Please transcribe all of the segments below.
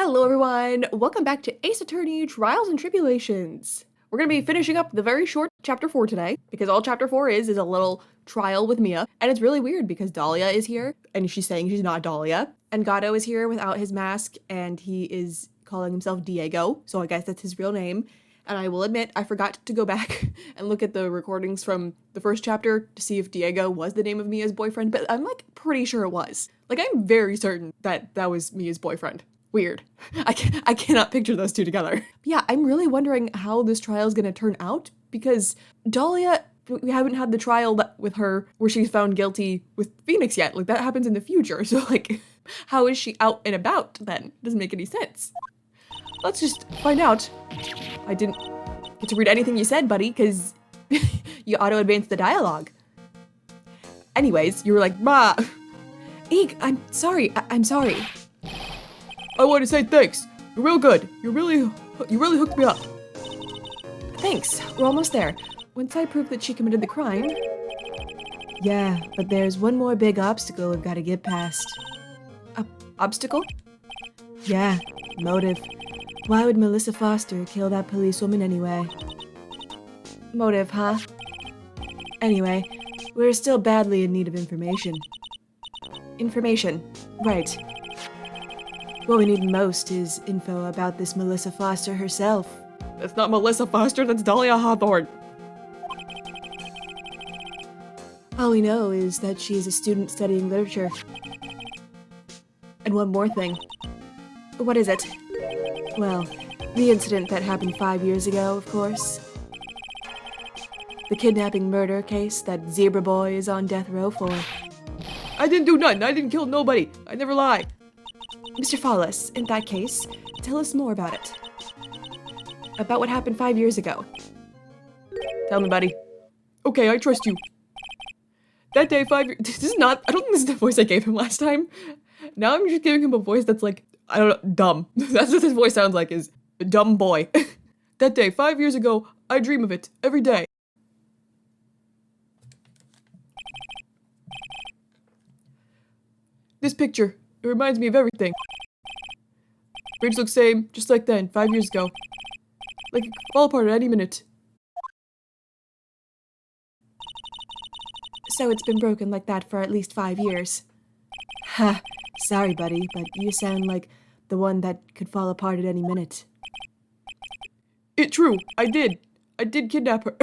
Hello everyone, welcome back to Ace Attorney Trials and Tribulations. We're going to be finishing up the very short Chapter 4 today, because all Chapter 4 is a little trial with Mia, and it's really weird because Dahlia is here, and she's saying she's not Dahlia, and Gato is here without his mask, and he is calling himself Diego, so I guess that's his real name, and I will admit I forgot to go back and look at the recordings from the first chapter to see if Diego was the name of Mia's boyfriend, but I'm pretty sure it was. I'm very certain that that was Mia's boyfriend. Weird. I cannot picture those two together. But yeah, I'm really wondering how this trial is going to turn out because Dahlia, we haven't had the trial with her where she's found guilty with Phoenix yet. That happens in the future. So how is she out and about then? Doesn't make any sense. Let's just find out. I didn't get to read anything you said, buddy, because you auto-advanced the dialogue. Anyways, you were like, "Bah, Eek, I'm sorry. I'm sorry. I want to say thanks. You're real good. You really hooked me up." Thanks. We're almost there. Once I prove that she committed the crime. Yeah, but there's one more big obstacle we've got to get past. Obstacle? Yeah, motive. Why would Melissa Foster kill that policewoman anyway? Motive, huh? Anyway, we're still badly in need of information. Information. Right. What we need most is info about this Melissa Foster herself. That's not Melissa Foster, that's Dahlia Hawthorne. All we know is that she's a student studying literature. And one more thing. What is it? Well, the incident that happened 5 years ago, of course. The kidnapping murder case that Zebra Boy is on death row for. I didn't do nothing. I didn't kill nobody. I never lie. Mr. Follis, in that case, tell us more about it. About what happened 5 years ago. Tell me, buddy. Okay, I trust you. That day, 5 years... This is not... I don't think this is the voice I gave him last time. Now I'm just giving him a voice that's I don't know, dumb. That's what his voice sounds like, is a dumb boy. That day, 5 years ago, I dream of it, every day. This picture, it reminds me of everything. Bridge looks same, just like then, 5 years ago. It could fall apart at any minute. So it's been broken like that for at least 5 years. Ha, sorry buddy, but you sound like the one that could fall apart at any minute. It true, I did kidnap her.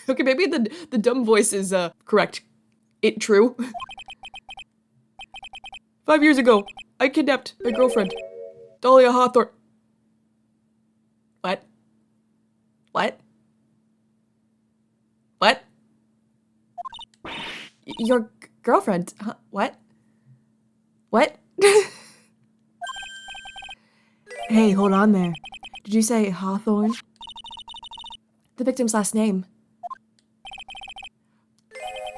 Okay, maybe the dumb voice is correct. It true. 5 years ago, I kidnapped my girlfriend, Dahlia Hawthorne. What? What? What? Your girlfriend? Huh? What? What? Hey, hold on there. Did you say Hawthorne? The victim's last name.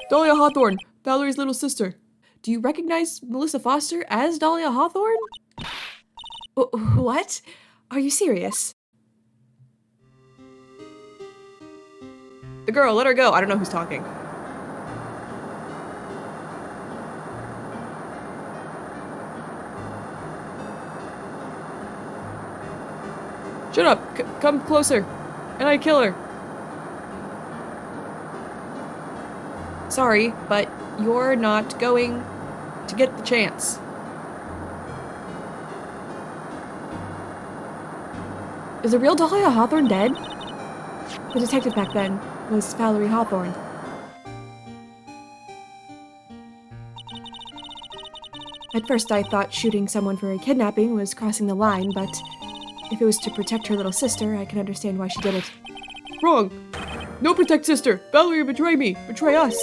Dahlia Hawthorne, Valerie's little sister. Do you recognize Melissa Foster as Dahlia Hawthorne? What? Are you serious? The girl, let her go. I don't know who's talking. Shut up. Come closer. And I kill her. Sorry, but you're not going to get the chance. Is the real Dahlia Hawthorne dead? The detective back then was Valerie Hawthorne. At first I thought shooting someone for a kidnapping was crossing the line, but if it was to protect her little sister, I can understand why she did it. Wrong! No protect sister! Valerie betrayed me! Betray us!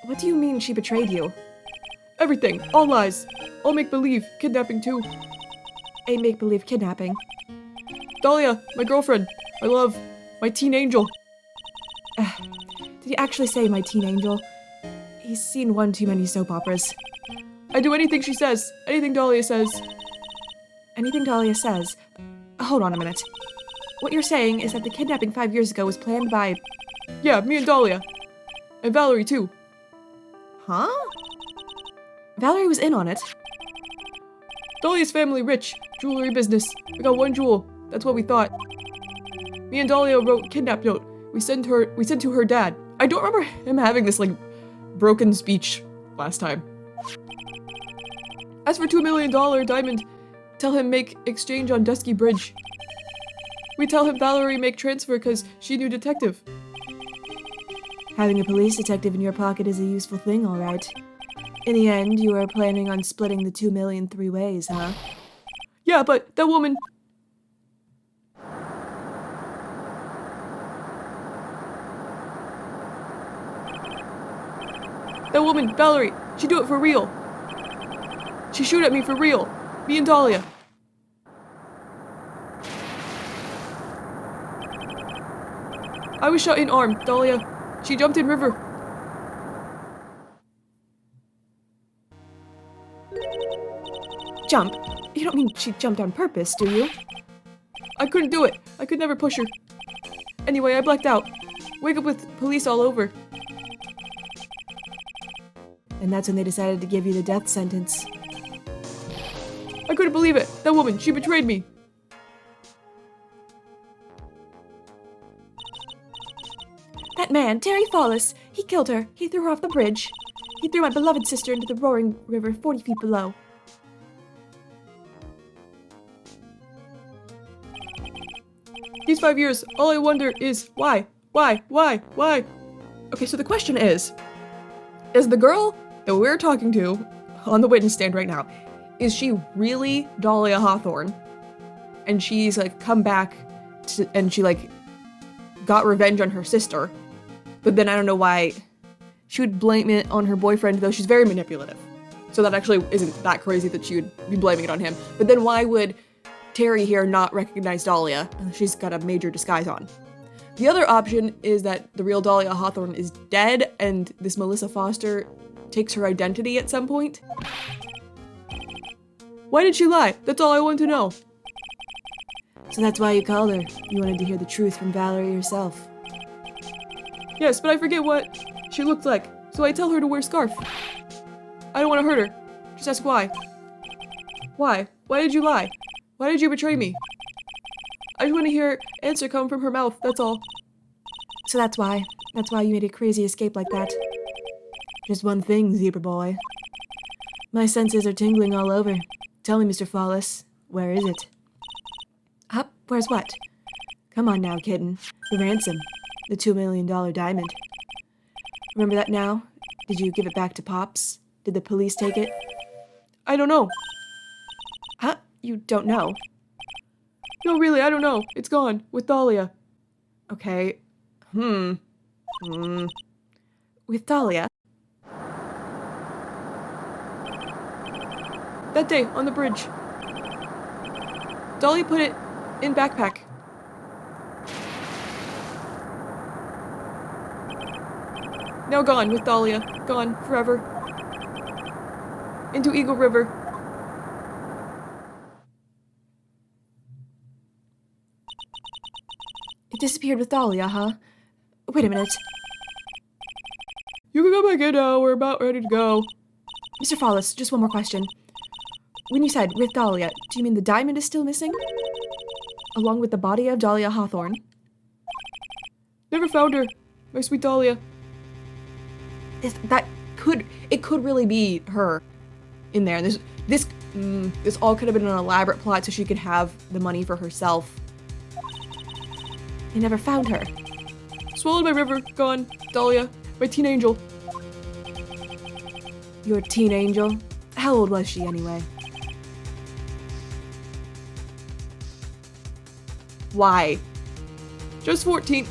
What do you mean she betrayed you? Everything. All lies. All make-believe. Kidnapping too. A make-believe kidnapping? Dahlia, my girlfriend. My love. My teen angel. Did he actually say my teen angel? He's seen one too many soap operas. I do anything she says. Anything Dahlia says. Anything Dahlia says? Hold on a minute. What you're saying is that the kidnapping 5 years ago was planned by... Yeah, me and Dahlia. And Valerie too. Huh? Valerie was in on it. Dahlia's family rich. Jewelry business. We got 1 jewel. That's what we thought. Me and Dahlia wrote kidnap note. We sent to her dad. I don't remember him having this, like, broken speech last time. As for $2 million diamond, tell him make exchange on Dusky Bridge. We tell him Valerie make transfer because she knew detective. Having a police detective in your pocket is a useful thing, all right. In the end, you are planning on splitting the 2 million 3 ways, huh? Yeah, but that woman... That woman, Valerie, she do it for real. She shoot at me for real. Me and Dahlia. I was shot in arm, Dahlia. She jumped in river. Jump? You don't mean she jumped on purpose, do you? I couldn't do it. I could never push her. Anyway, I blacked out. Wake up with police all over. And that's when they decided to give you the death sentence. I couldn't believe it. That woman, she betrayed me. That man, Terry Follis, he killed her. He threw her off the bridge. He threw my beloved sister into the roaring river 40 feet below. These 5 years, all I wonder is why? Okay, so the question is the girl that we're talking to on the witness stand right now, is she really Dahlia Hawthorne? And she's like come back and she like got revenge on her sister. But then I don't know why she would blame it on her boyfriend, though she's very manipulative. So that actually isn't that crazy that she would be blaming it on him. But then why would Terry here not recognize Dahlia? She's got a major disguise on. The other option is that the real Dahlia Hawthorne is dead and this Melissa Foster takes her identity at some point. Why did she lie? That's all I want to know. So that's why you called her. You wanted to hear the truth from Valerie herself. Yes, but I forget what she looked like, so I tell her to wear a scarf. I don't want to hurt her. Just ask why. Why? Why did you lie? Why did you betray me? I just want to hear answer come from her mouth, that's all. So that's why you made a crazy escape like that. Just one thing, zebra boy. My senses are tingling all over. Tell me, Mr. Follis, where is it? Huh? Where's what? Come on now, kitten. The ransom. The $2 million diamond. Remember that now? Did you give it back to Pops? Did the police take it? I don't know. Huh? You don't know? No, really, I don't know. It's gone. With Dahlia. Okay. With Dahlia? That day, on the bridge. Dahlia put it in backpack. Now gone with Dahlia. Gone forever. Into Eagle River. It disappeared with Dahlia, huh? Wait a minute. You can go back in now. We're about ready to go. Mr. Follis, just one more question. When you said with Dahlia, do you mean the diamond is still missing? Along with the body of Dahlia Hawthorne? Never found her. My sweet Dahlia. It could really be her in there. And this all could have been an elaborate plot so she could have the money for herself. They never found her. Swallowed by river. Gone. Dahlia. My teen angel. Your teen angel? How old was she anyway? Why? Just 14.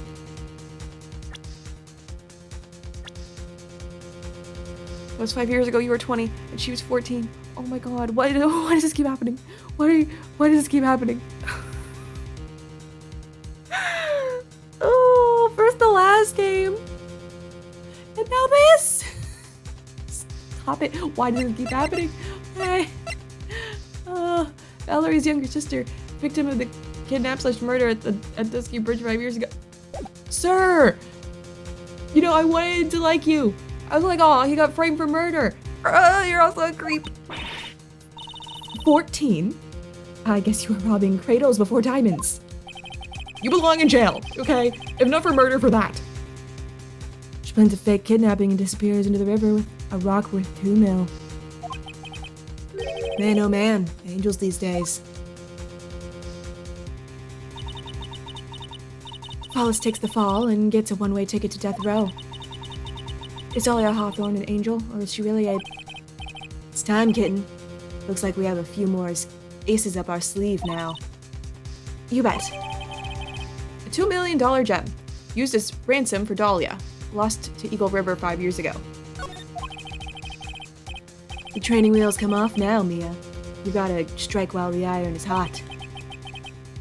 That was 5 years ago. You were 20 and she was 14. Oh my god. Why does this keep happening? Why does this keep happening? Oh, first the last game. And now this. Stop it. Why does it keep happening? Hey. Valerie's younger sister, victim of the kidnap/murder at Dusky Bridge 5 years ago. Sir! You know, I wanted to like you. I was like, oh, he got framed for murder. You're also a creep. 14? I guess you were robbing cradles before diamonds. You belong in jail, okay? If not for murder, for that. She plans a fake kidnapping and disappears into the river with a rock worth 2 mil. Man, oh man, angels these days. Hollis takes the fall and gets a one-way ticket to death row. Is Dahlia Hawthorne an angel, or is she really a... It's time, kitten. Looks like we have a few more aces up our sleeve now. You bet. A $2 million gem, used as ransom for Dahlia, lost to Eagle River 5 years ago. The training wheels come off now, Mia. You gotta strike while the iron is hot.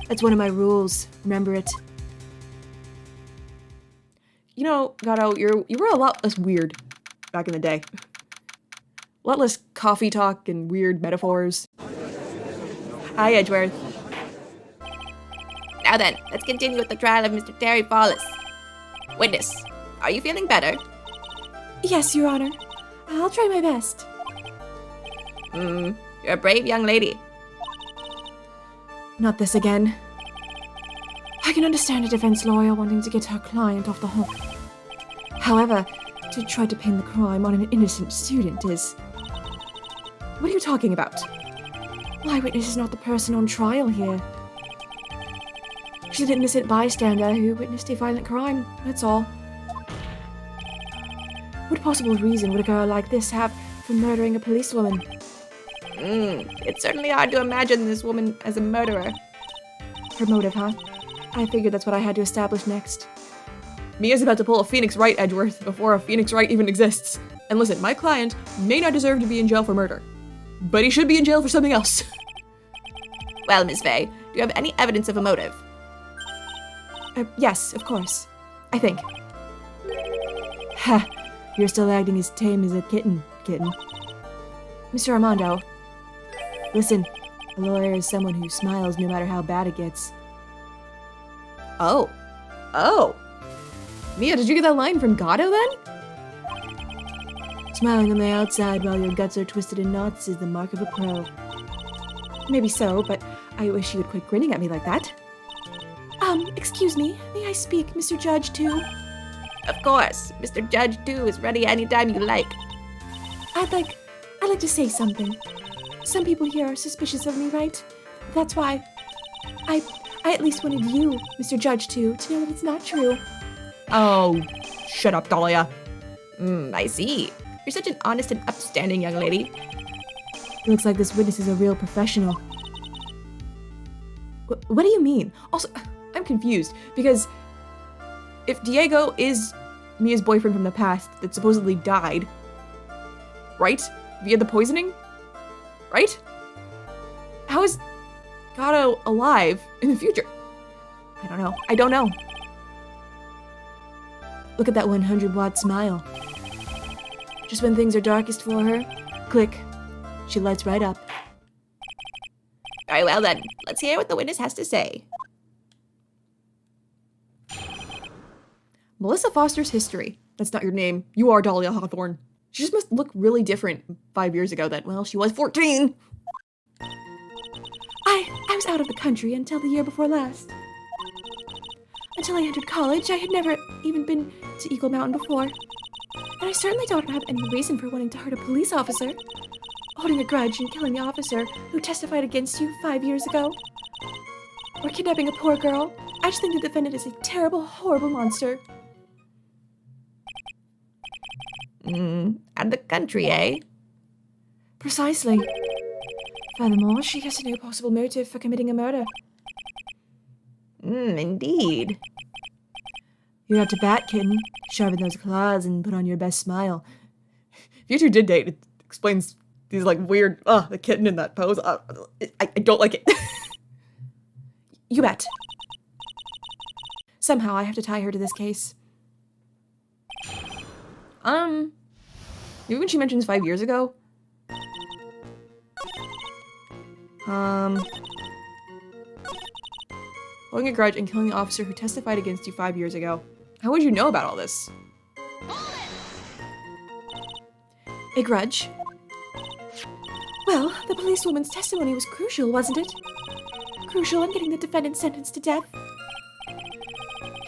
That's one of my rules, remember it? You know, Gato, you were a lot less weird back in the day. A lot less coffee talk and weird metaphors. Hi, Edgeworth. Now then, let's continue with the trial of Mr. Terry Paulus. Witness, are you feeling better? Yes, Your Honor. I'll try my best. You're a brave young lady. Not this again. I can understand a defense lawyer wanting to get her client off the hook. However, to try to pin the crime on an innocent student is... What are you talking about? My witness is not the person on trial here. She's an innocent bystander who witnessed a violent crime, that's all. What possible reason would a girl like this have for murdering a policewoman? It's certainly hard to imagine this woman as a murderer. Her motive, huh? I figured that's what I had to establish next. Mia's about to pull a Phoenix Wright, Edgeworth, before a Phoenix Wright even exists. And listen, my client may not deserve to be in jail for murder, but he should be in jail for something else. Well, Miss Faye, do you have any evidence of a motive? Yes, of course. I think. Ha! You're still acting as tame as a kitten. Mr. Armando, listen, a lawyer is someone who smiles no matter how bad it gets. Oh. Mia, did you get that line from Gato then? Smiling on the outside while your guts are twisted in knots is the mark of a pro. Maybe so, but I wish you would quit grinning at me like that. Excuse me, may I speak, Mr. Judge, too? Of course, Mr. Judge 2 is ready anytime you like. I'd like to say something. Some people here are suspicious of me, right? That's why I at least wanted you, Mr. Judge, to know that it's not true. Oh, shut up, Dahlia. I see. You're such an honest and upstanding young lady. Looks like this witness is a real professional. What do you mean? Also, I'm confused, because if Diego is Mia's boyfriend from the past that supposedly died, right? Via the poisoning? Right? How is Gato alive in the future? I don't know. Look at that 100-watt smile. Just when things are darkest for her, click, she lights right up. Very well then, let's hear what the witness has to say. Melissa Foster's history. That's not your name. You are Dahlia Hawthorne. She just must look really different 5 years ago that, well, she was 14. I was out of the country until the year before last. Until I entered college, I had never even been to Eagle Mountain before. And I certainly don't have any reason for wanting to hurt a police officer. Holding a grudge and killing the officer who testified against you 5 years ago. Or kidnapping a poor girl. I just think the defendant is a terrible, horrible monster. Out of the country, eh? Precisely. Furthermore, she has no possible motive for committing a murder. Indeed. You're up to bat, kitten. Sharpen those claws and put on your best smile. If you two did date, it explains these, like, weird, the kitten in that pose. I don't like it. You bet. Somehow I have to tie her to this case. Maybe when she mentions 5 years ago? Holding a grudge and killing the officer who testified against you 5 years ago. How would you know about all this? A grudge? Well, The policewoman's testimony was crucial, wasn't it? Crucial in getting the defendant sentenced to death.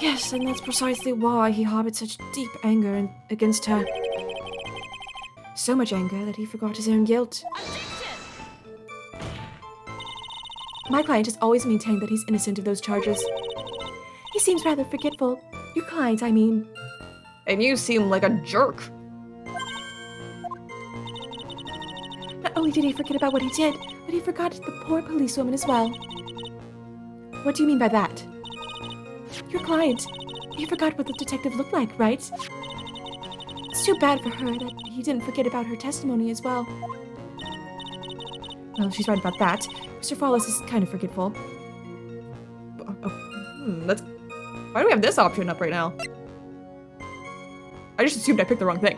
Yes, and that's precisely why he harbored such deep anger against her. So much anger that he forgot his own guilt. My client has always maintained that he's innocent of those charges. He seems rather forgetful. Your client, I mean. And you seem like a jerk. Not only did he forget about what he did, but he forgot the poor policewoman as well. What do you mean by that? Your client. He forgot what the detective looked like, right? It's too bad for her that he didn't forget about her testimony as well. Well, she's right about that. Mr. Follis is kind of forgetful. That's... Why do we have this option up right now? I just assumed I picked the wrong thing.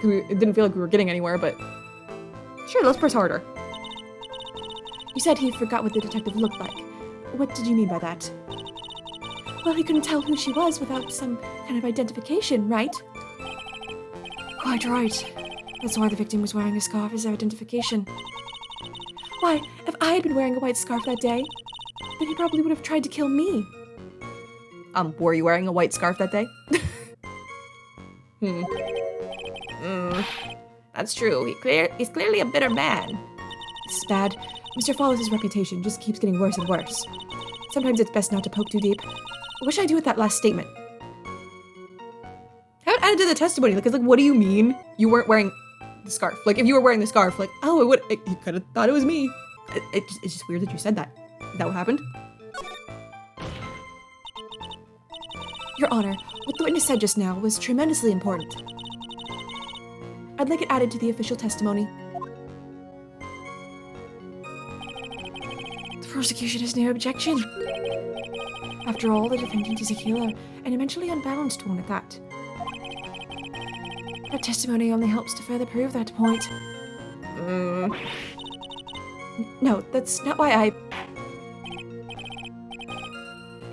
It didn't feel like we were getting anywhere, but... Sure, let's press harder. You said he forgot what the detective looked like. What did you mean by that? Well, he couldn't tell who she was without some kind of identification, right? Quite right. That's why the victim was wearing a scarf as identification. Why, if I had been wearing a white scarf that day, then he probably would have tried to kill me. Were you wearing a white scarf that day? That's true. He's clearly a bitter man. This is bad. Mr. Follis' reputation just keeps getting worse and worse. Sometimes it's best not to poke too deep. What should I do with that last statement? How it added to the testimony? Because, like, what do you mean you weren't wearing the scarf? Like, if you were wearing the scarf, like, oh, you could have thought it was me. It's just weird that you said that. Is that what happened? Your Honor, what the witness said just now was tremendously important. I'd like it added to the official testimony. The prosecution has no objection. After all, the defendant is a healer, and a mentally unbalanced one at that. That testimony only helps to further prove that point. No, that's not why I...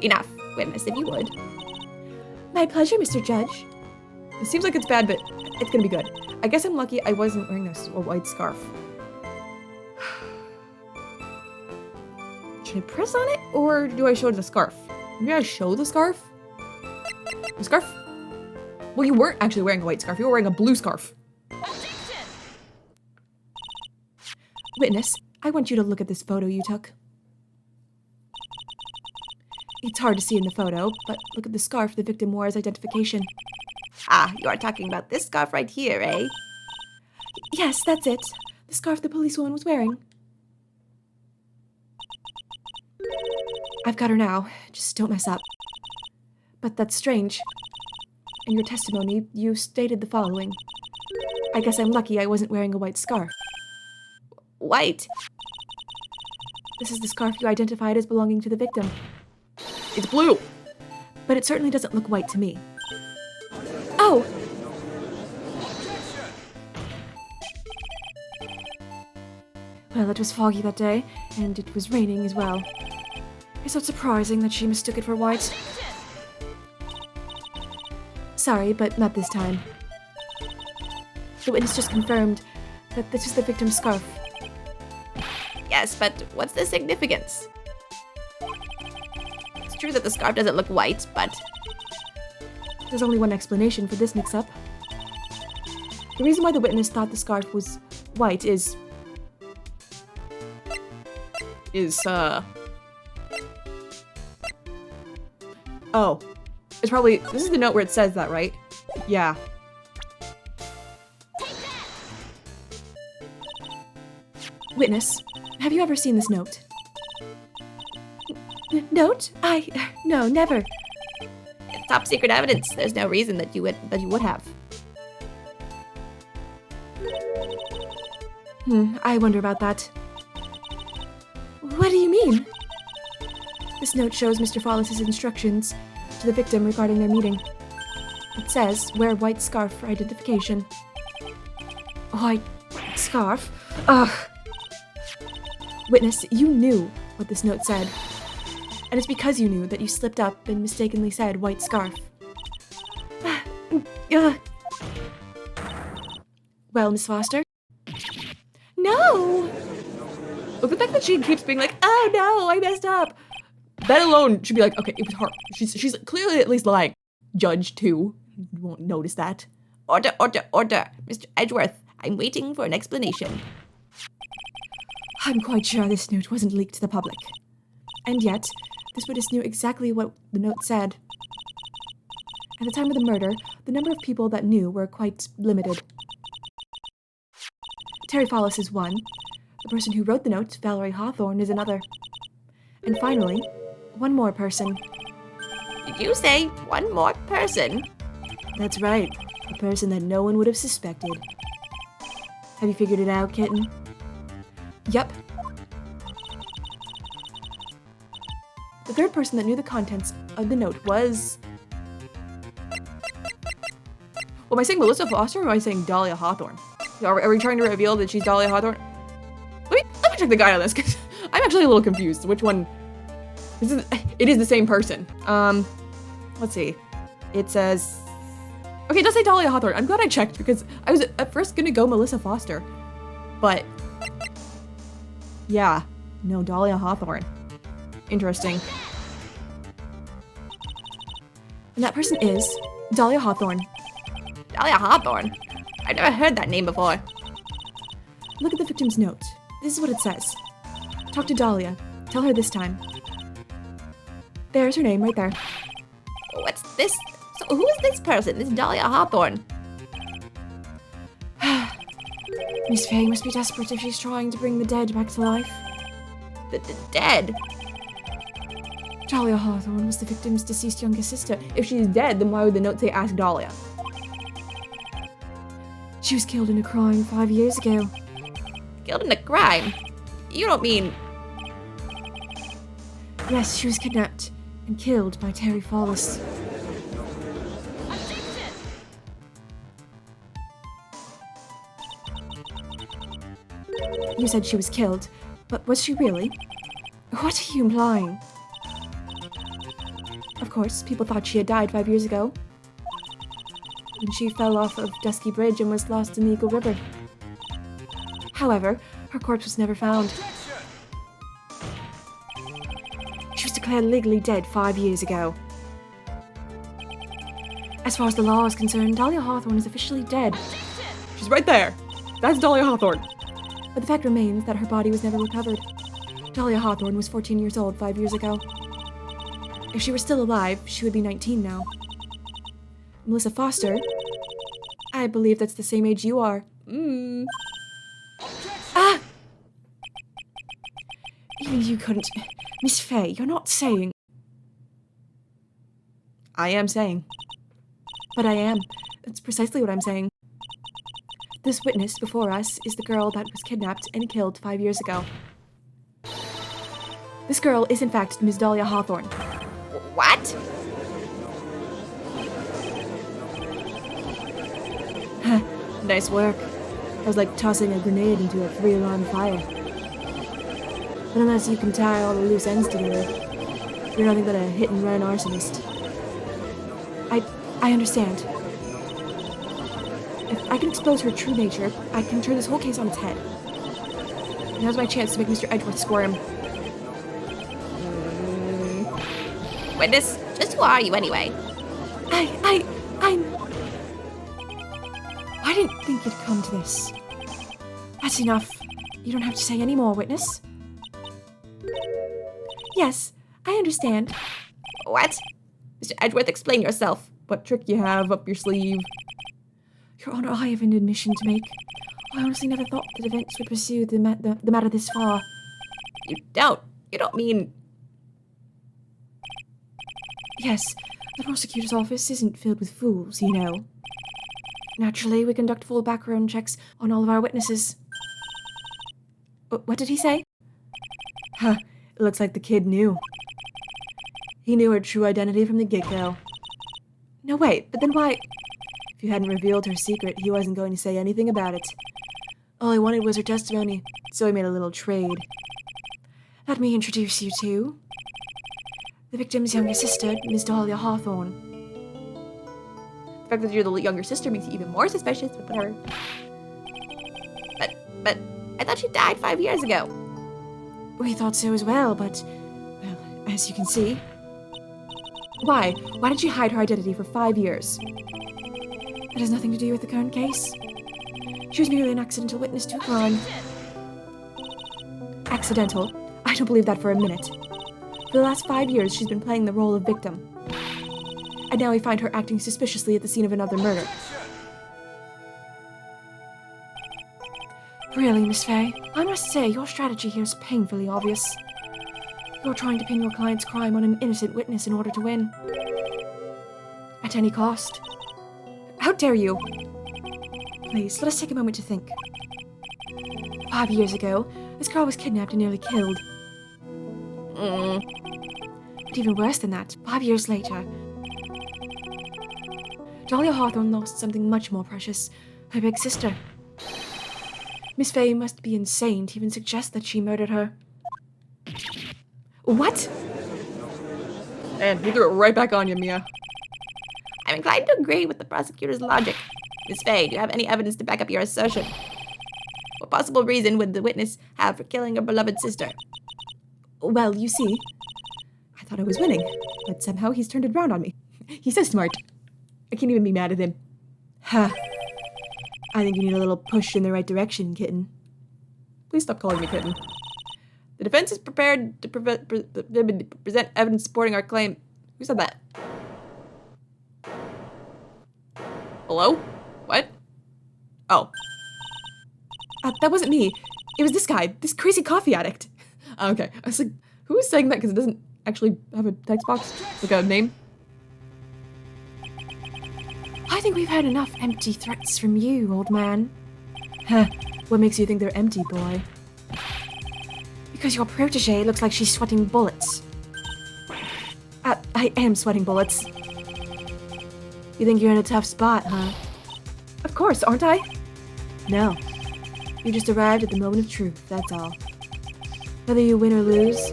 Enough, witness, if you would. My pleasure, Mr. Judge. It seems like it's bad, but it's gonna be good. I guess I'm lucky I wasn't wearing a white scarf. Should I press on it, or do I show the scarf? Maybe I show the scarf? The scarf? Well, you weren't actually wearing a white scarf. You were wearing a blue scarf. Witness, I want you to look at this photo you took. It's hard to see in the photo, but look at the scarf the victim wore as identification. Ah, you are talking about this scarf right here, eh? Yes, that's it. The scarf the policewoman was wearing. I've got her now. Just don't mess up. But that's strange. In your testimony, you stated the following. I guess I'm lucky I wasn't wearing a white scarf. White? This is the scarf you identified as belonging to the victim. It's blue! But it certainly doesn't look white to me. Oh! Well, it was foggy that day, and it was raining as well. It's not surprising that she mistook it for white. Sorry, but not this time. The witness just confirmed that this is the victim's scarf. Yes, but what's the significance? It's true that the scarf doesn't look white, but... There's only one explanation for this mix-up. The reason why the witness thought the scarf was white is... Oh. It's probably... This is the note where it says that, right? Yeah. Witness, have you ever seen this note? Note? No, never. It's top secret evidence. There's no reason that you would have. I wonder about that. What do you mean? This note shows Mr. Follis' instructions to the victim regarding their meeting. It says, wear white scarf for identification. White scarf? Ugh. Witness, you knew what this note said. And it's because you knew that you slipped up and mistakenly said white scarf. Well, Miss Foster? No! Look, the fact that she keeps being like, oh no, I messed up. That alone should be like, okay, it was her. She's clearly at least lying. Judge 2, you won't notice that. Order, order, order. Mr. Edgeworth, I'm waiting for an explanation. I'm quite sure this note wasn't leaked to the public. And yet, this witness knew exactly what the note said. At the time of the murder, the number of people that knew were quite limited. Terry Follis is one. The person who wrote the note, Valerie Hawthorne, is another. And finally, one more person. Did you say one more person? That's right, a person that no one would have suspected. Have you figured it out, kitten? Yep. The third person that knew the contents of the note was... Well, am I saying Melissa Foster or am I saying Dahlia Hawthorne? Are we trying to reveal that she's Dahlia Hawthorne? Let me check the guide on this, because I'm actually a little confused. Which one? It is the same person. Let's see. It says... Okay, it does say Dahlia Hawthorne. I'm glad I checked, because I was at first gonna go Melissa Foster. But... yeah. No, Dahlia Hawthorne. Interesting. And that person is Dahlia Hawthorne. Dahlia Hawthorne? I've never heard that name before. Look at the victim's note. This is what it says. Talk to Dahlia. Tell her this time. There's her name right there. What's this? So who is this person, this Dahlia Hawthorne? Miss Fay must be desperate if she's trying to bring the dead back to life. The dead? Dahlia Hawthorne was the victim's deceased younger sister. If she's dead, then why would the note say ask Dahlia? She was killed in a crime 5 years ago. Killed in a crime? You don't mean... Yes, she was kidnapped and killed by Terry Follis. You said she was killed, but was she really? What are you implying? Of course, people thought she had died 5 years ago, when she fell off of Dusky Bridge and was lost in the Eagle River. However, her corpse was never found. She was declared legally dead 5 years ago. As far as the law is concerned, Dahlia Hawthorne is officially dead. She's right there. That's Dahlia Hawthorne. But the fact remains that her body was never recovered. Dahlia Hawthorne was 14 years old 5 years ago. If she were still alive, she would be 19 now. Melissa Foster, I believe that's the same age you are. Ah! Even you couldn't... Miss Fay, you're not saying... I am saying. But I am. That's precisely what I'm saying. This witness before us is the girl that was kidnapped and killed 5 years ago. This girl is in fact Miss Dahlia Hawthorne. What? Nice work. That was like tossing a grenade into a 3-alarm fire. But unless you can tie all the loose ends together, you're nothing but a hit-and-run arsonist. I understand. If I can expose her true nature, I can turn this whole case on its head. Now's my chance to make Mr. Edgeworth squirm. Witness, just who are you anyway? I'm... I didn't think it'd come to this. That's enough. You don't have to say any more, witness. Yes, I understand. What? Mr. Edgeworth, explain yourself. What trick you have up your sleeve? Your Honor, I have an admission to make. I honestly never thought that events would pursue the matter this far. You don't mean... Yes, the prosecutor's office isn't filled with fools, you know. Naturally, we conduct full background checks on all of our witnesses. What did he say? Huh, it looks like the kid knew. He knew her true identity from the get-go. No, wait, but then why... If you hadn't revealed her secret, he wasn't going to say anything about it. All he wanted was her testimony, so he made a little trade. Let me introduce you to... the victim's younger sister, Miss Dahlia Hawthorne. The fact that you're the younger sister makes you even more suspicious with her. But I thought she died 5 years ago. We thought so as well, but, well, as you can see. Why? Why did she hide her identity for 5 years? That has nothing to do with the current case. She was merely an accidental witness to a crime. Accidental? I don't believe that for a minute. For the last 5 years, she's been playing the role of victim. And now we find her acting suspiciously at the scene of another murder. Really, Miss Faye, I must say your strategy here is painfully obvious. You're trying to pin your client's crime on an innocent witness in order to win. At any cost. How dare you? Please, let us take a moment to think. 5 years ago, this girl was kidnapped and nearly killed. But even worse than that, 5 years later, Dahlia Hawthorne lost something much more precious, her big sister. Miss Faye must be insane to even suggest that she murdered her. What? And he threw it right back on you, Mia. I'm inclined to agree with the prosecutor's logic. Miss Faye, do you have any evidence to back up your assertion? What possible reason would the witness have for killing her beloved sister? Well, you see, I thought I was winning, but somehow he's turned it around on me. He's so smart. I can't even be mad at him. Huh. I think you need a little push in the right direction, kitten. Please stop calling me kitten. The defense is prepared to present evidence supporting our claim. Who said that? Hello? What? Oh. That wasn't me. It was this guy, this crazy coffee addict. Okay, I was like, who is saying that? Because it doesn't actually have a text box, like a name. I think we've heard enough empty threats from you, old man. Huh. What makes you think they're empty, boy? Because your protege looks like she's sweating bullets. I am sweating bullets. You think you're in a tough spot, huh? Of course, aren't I? No. You just arrived at the moment of truth, that's all. Whether you win or lose,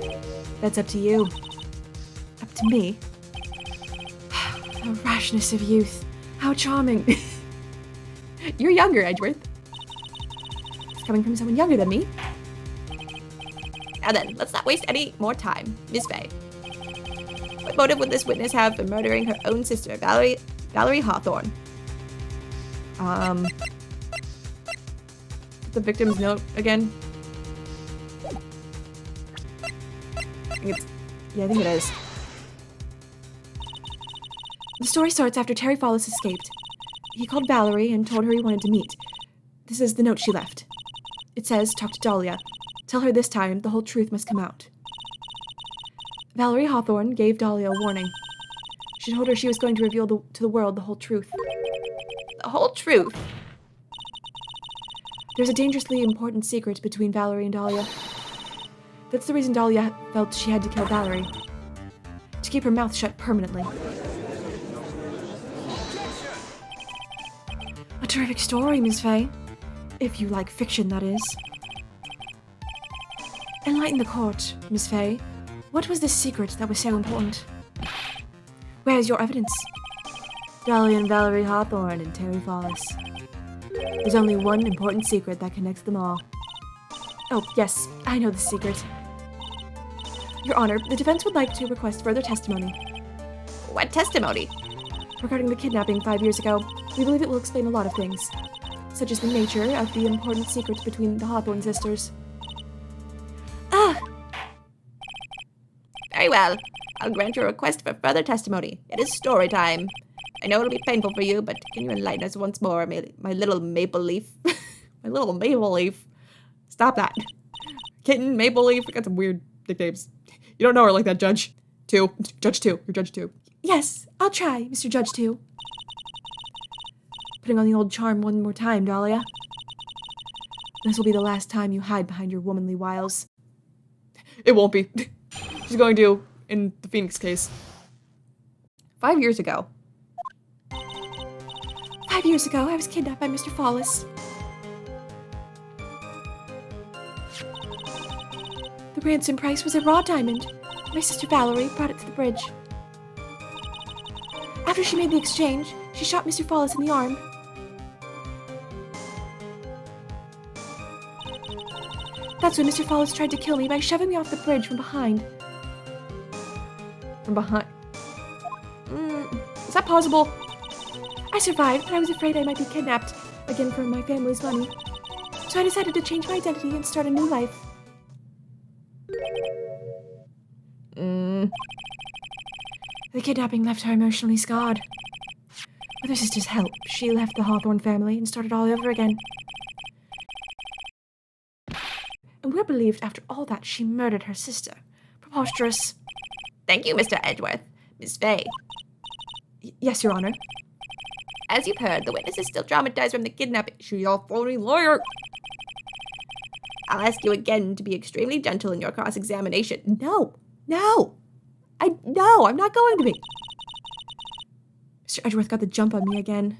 that's up to you. Up to me? The rashness of youth. How charming. You're younger, Edgeworth. It's coming from someone younger than me. Now then, let's not waste any more time. Miss Faye, what motive would this witness have for murdering her own sister, Valerie Hawthorne? The victim's note again. I think it is. The story starts after Terry Follis escaped. He called Valerie and told her he wanted to meet. This is the note she left. It says, talk to Dahlia. Tell her this time the whole truth must come out. Valerie Hawthorne gave Dahlia a warning. She told her she was going to reveal to the world the whole truth. The whole truth? There's a dangerously important secret between Valerie and Dahlia. That's the reason Dahlia felt she had to kill Valerie. To keep her mouth shut permanently. A terrific story, Miss Faye. If you like fiction, that is. Enlighten the court, Miss Faye. What was this secret that was so important? Where's your evidence? Dahlia and Valerie Hawthorne and Terry Follis. There's only one important secret that connects them all. Oh, yes, I know the secret. Your Honor, the defense would like to request further testimony. What testimony? Regarding the kidnapping 5 years ago, we believe it will explain a lot of things, such as the nature of the important secret between the Hawthorne sisters. Very well. I'll grant your request for further testimony. It is story time. I know it'll be painful for you, but can you enlighten us once more, my little maple leaf? My little maple leaf. Stop that. Kitten, maple leaf, we got some weird nicknames. You don't know her like that, Judge. Judge 2. You're Judge 2. Yes, I'll try, Mr. Judge 2. Putting on the old charm one more time, Dahlia. This will be the last time you hide behind your womanly wiles. It won't be. She's going to, in the Phoenix case. 5 years ago. 5 years ago, I was kidnapped by Mr. Follis. The ransom price was a raw diamond. My sister Valerie brought it to the bridge. After she made the exchange, she shot Mr. Follis in the arm. That's when Mr. Follis tried to kill me by shoving me off the bridge from behind. From behind? Is that possible? I survived, but I was afraid I might be kidnapped again for my family's money. So I decided to change my identity and start a new life. The kidnapping left her emotionally scarred. With her sister's help, she left the Hawthorne family and started all over again. And we're believed after all that she murdered her sister. Preposterous. Thank you, Mr. Edgeworth. Miss Fay. Yes, Your Honor. As you've heard, the witness is still traumatized from the kidnapping. She's a phony lawyer. I'll ask you again to be extremely gentle in your cross-examination. No. I'm not going to be. Mr. Edgeworth got the jump on me again.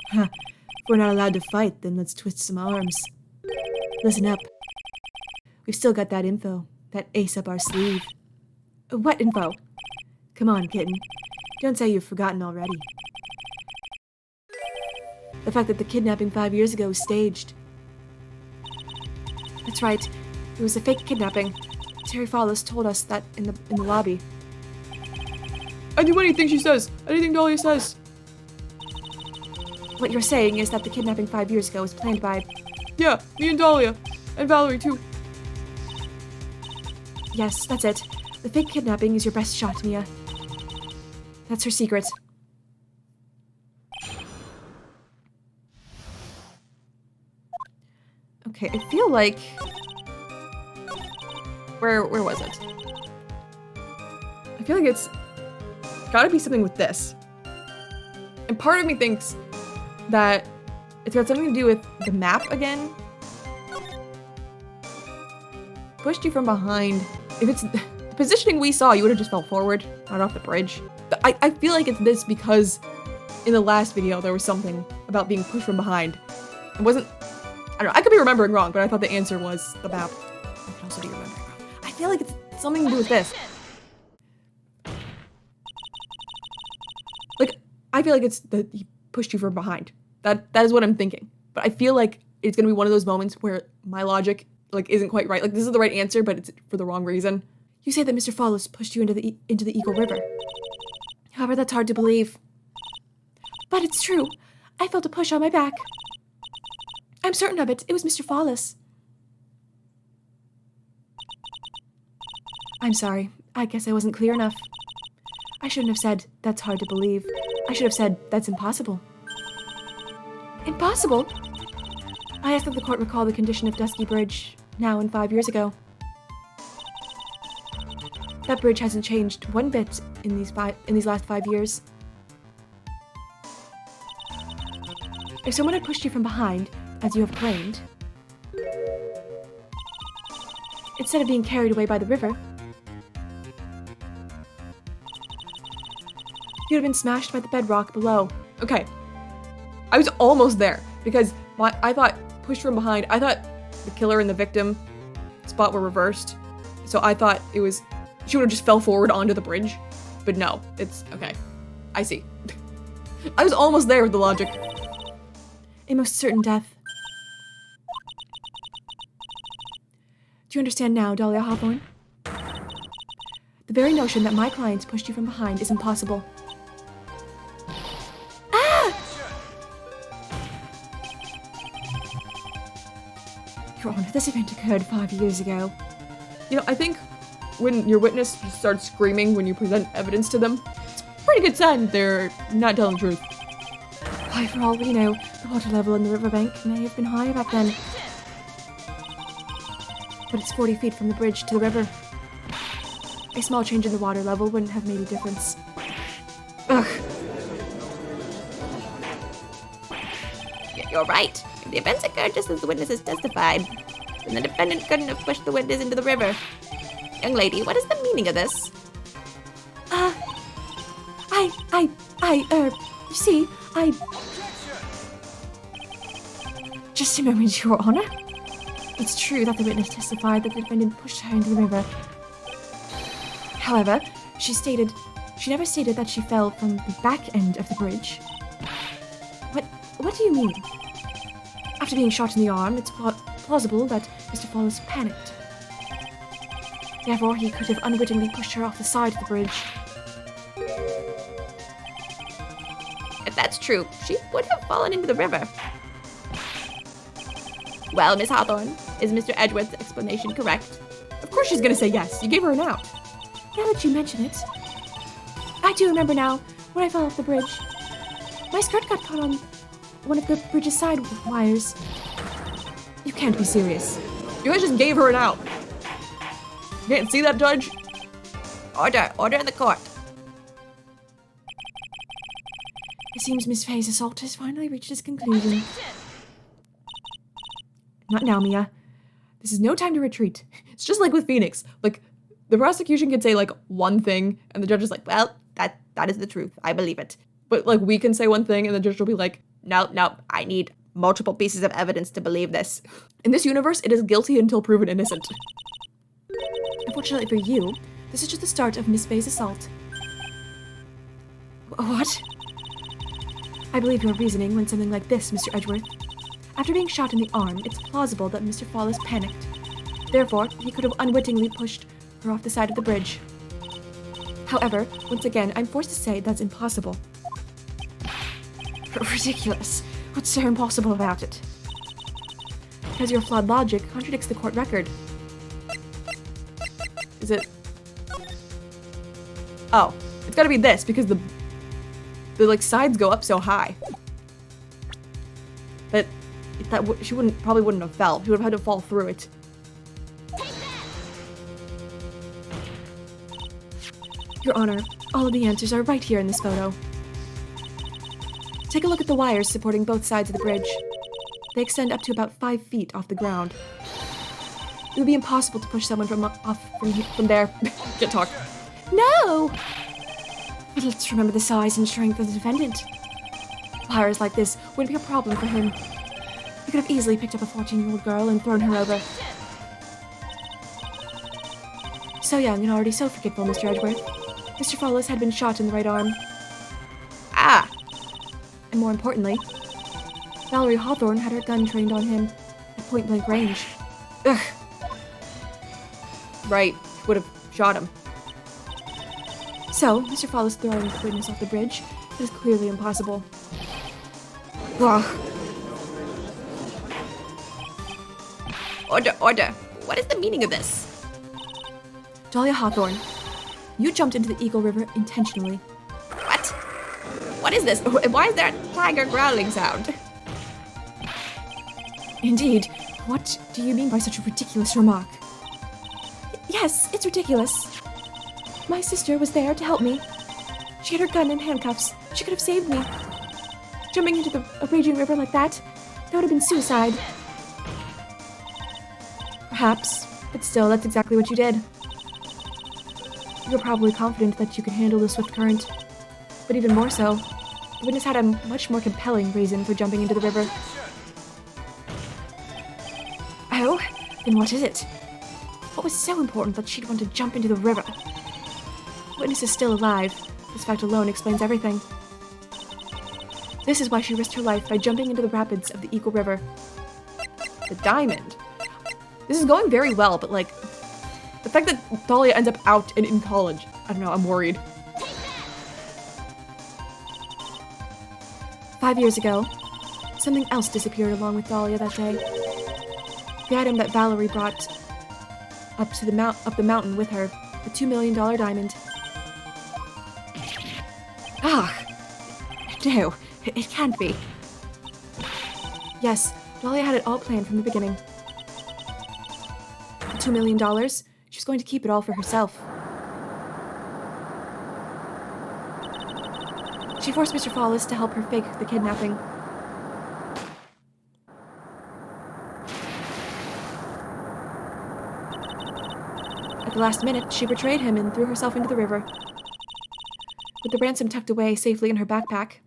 Huh. If we're not allowed to fight, then let's twist some arms. Listen up. We've still got that info. That ace up our sleeve. What info? Come on, kitten. Don't say you've forgotten already. The fact that the kidnapping 5 years ago was staged. That's right. It was a fake kidnapping. Terry Follis told us that in the lobby. I do anything she says. Anything Dahlia says. What you're saying is that the kidnapping 5 years ago was planned by... Yeah, me and Dahlia. And Valerie, too. Yes, that's it. The fake kidnapping is your best shot, Mia. That's her secret. Okay, I feel like... Where was it? I feel like it's gotta be something with this. And part of me thinks that it's got something to do with the map again. Pushed you from behind. If it's the positioning we saw, you would have just fell forward, not off the bridge. I feel like it's this because in the last video there was something about being pushed from behind. It wasn't... I don't know, I could be remembering wrong, but I thought the answer was the map. I could also be remembering wrong. I feel like it's something to do with this. Like, I feel like it's that he pushed you from behind. That is what I'm thinking. But I feel like it's gonna be one of those moments where my logic like isn't quite right. Like this is the right answer, but it's for the wrong reason. You say that Mr. Follis pushed you into the Eagle River. However, that's hard to believe. But it's true. I felt a push on my back. I'm certain of it. It was Mr. Follis. I'm sorry. I guess I wasn't clear enough. I shouldn't have said, that's hard to believe. I should have said, that's impossible. Impossible? I asked that the court recall the condition of Dusky Bridge now and 5 years ago. That bridge hasn't changed one bit in these last 5 years. If someone had pushed you from behind, as you have claimed, instead of being carried away by the river, you'd have been smashed by the bedrock below. Okay. I was almost there because I thought pushed from behind. I thought the killer and the victim spot were reversed. So I thought it was she would have just fell forward onto the bridge. But no, it's okay. I see. I was almost there with the logic. A most certain death. Do you understand now, Dahlia Hawthorne? The very notion that my clients pushed you from behind is impossible. Your Honor, this event occurred 5 years ago. You know, I think when your witness just starts screaming when you present evidence to them, it's a pretty good sign they're not telling the truth. Why, for all we know, the water level in the riverbank may have been higher back then. But it's 40 feet from the bridge to the river. A small change in the water level wouldn't have made a difference. Ugh. You're right. If the events occurred just as the witnesses testified, then the defendant couldn't have pushed the witness into the river. Young lady, what is the meaning of this? You see, Just a moment, Your Honor. It's true that the witness testified that the defendant pushed her into the river. However, she never stated that she fell from the back end of the bridge. What do you mean? After being shot in the arm, it's plausible that Mr. Follis panicked. Therefore, he could have unwittingly pushed her off the side of the bridge. If that's true, she would have fallen into the river. Well, Miss Hawthorne, is Mr. Edgeworth's explanation correct? Of course she's gonna say yes. You gave her an out. Now that you mention it, I do remember now when I fell off the bridge. My skirt got caught on one of the bridge's side wires. You can't be serious. You guys just gave her an out. You can't see that, Judge? Order in the court. It seems Miss Fay's assault has finally reached its conclusion. Not now, Mia. This is no time to retreat. It's just like with Phoenix. Like, the prosecution can say, like, one thing, and the judge is like, Well, that is the truth. I believe it. but, like, we can say one thing, and the judge will be like, No, I need multiple pieces of evidence to believe this. in this universe, it is guilty until proven innocent. Unfortunately for you, this is just the start of Miss Fay's assault. What? I believe your reasoning went something like this, Mr. Edgeworth. After being shot in the arm, it's plausible that Mr. Follis panicked. Therefore, he could have unwittingly pushed her off the side of the bridge. However, once again, I'm forced to say that's impossible. Ridiculous. What's so impossible about it? Because your flawed logic contradicts the court record. Is it? Oh, it's gotta be this, because the like, sides go up so high. But she probably wouldn't have fell. She would have had to fall through it. Your Honor, all of the answers are right here in this photo. Take a look at the wires supporting both sides of the bridge. They extend up to about 5 feet off the ground. It would be impossible to push someone from there. Get talk. No! But let's remember the size and strength of the defendant. Wires like this wouldn't be a problem for him. He could have easily picked up a 14-year-old girl and thrown her over. So young and already so forgetful, Mr. Edgeworth. Mr. Follis had been shot in the right arm. Ah! And more importantly, Valerie Hawthorne had her gun trained on him at point-blank range. Ugh. Right, would have shot him. So, Mr. Follis throwing the witness off the bridge is clearly impossible. Ugh. Order. What is the meaning of this? Dahlia Hawthorne, you jumped into the Eagle River intentionally. What? What is this? Why is there a tiger growling sound? Indeed. What do you mean by such a ridiculous remark? Yes, it's ridiculous. My sister was there to help me. She had her gun and handcuffs. She could have saved me. Jumping into a raging river like that would have been suicide. Perhaps, but still, that's exactly what you did. You were probably confident that you could handle the swift current. But even more so, the witness had a much more compelling reason for jumping into the river. Oh? Then what is it? What was so important that she'd want to jump into the river? The witness is still alive. This fact alone explains everything. This is why she risked her life by jumping into the rapids of the Eagle River. The diamond. This is going very well, but like, the fact that Dahlia ends up out and in college, I don't know, I'm worried. 5 years ago, something else disappeared along with Dahlia that day. The item that Valerie brought up the mountain with her, the $2 million diamond. Ah! No, it can't be. Yes, Dahlia had it all planned from the beginning. The $2 million, she was going to keep it all for herself. She forced Mr. Follis to help her fake the kidnapping. At the last minute, she betrayed him and threw herself into the river. With the ransom tucked away safely in her backpack.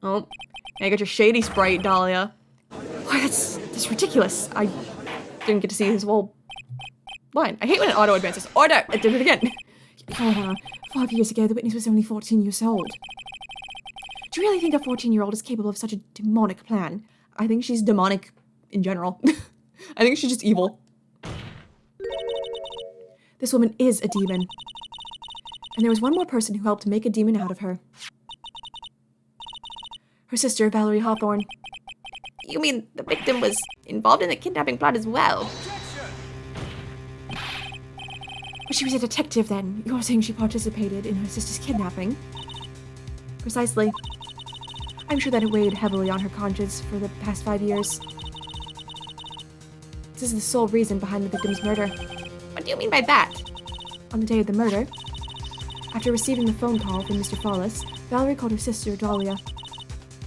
Oh, I got your shady sprite, Dahlia. Why, that's ridiculous. I didn't get to see his whole line. I hate when it auto advances. Order! I did it again. 5 years ago, the witness was only 14 years old. Do you really think a 14-year-old is capable of such a demonic plan? I think she's demonic in general. I think she's just evil. This woman is a demon. And there was one more person who helped make a demon out of her. Her sister, Valerie Hawthorne. You mean the victim was involved in the kidnapping plot as well? But she was a detective then. You're saying she participated in her sister's kidnapping? Precisely. I'm sure that it weighed heavily on her conscience for the past 5 years. This is the sole reason behind the victim's murder. What do you mean by that? On the day of the murder, after receiving the phone call from Mr. Follis, Valerie called her sister, Dahlia.